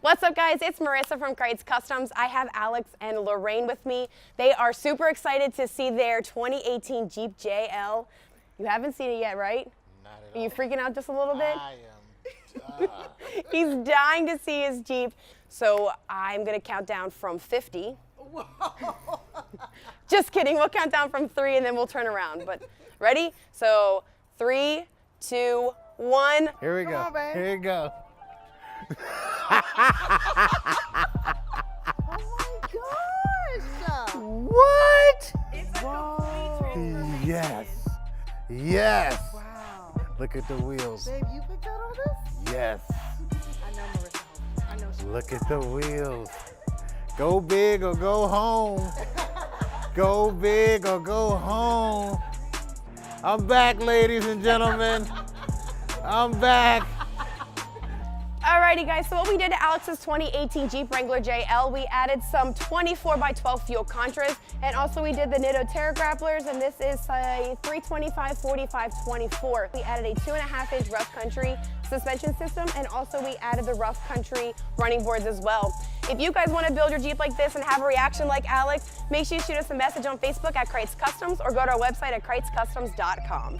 What's up, guys? It's Marissa from Krietz Customs. I have Alex and Lorraine with me. They are super excited to see their 2018 Jeep JL. You haven't seen it yet, right? Not at all. Are you freaking out just a little bit? I am. He's dying to see his Jeep. So I'm gonna count down from 50. Whoa. Just kidding, we'll count down from 3 and then we'll turn around. But ready? So 3, 2, 1. Here we Come go. on, babe. Here we go. Oh my gosh! What? Whoa! Yes. Yes. Wow. Look at the wheels. Babe, you picked out all this? Yes. I know Marissa. I know she. Look at the wheels. Go big or go home. Go big or go home. I'm back, ladies and gentlemen. I'm back. Alrighty, guys, so what we did to Alex's 2018 Jeep Wrangler JL, we added some 24x12 fuel Contras, and also we did the Nitto Terra Grapplers, and this is a 325/45/24. We added a 2.5-inch rough country suspension system, and also we added the rough country running boards as well. If you guys want to build your Jeep like this and have a reaction like Alex, make sure you shoot us a message on Facebook at Krietz Customs or go to our website at KrietzCustoms.com.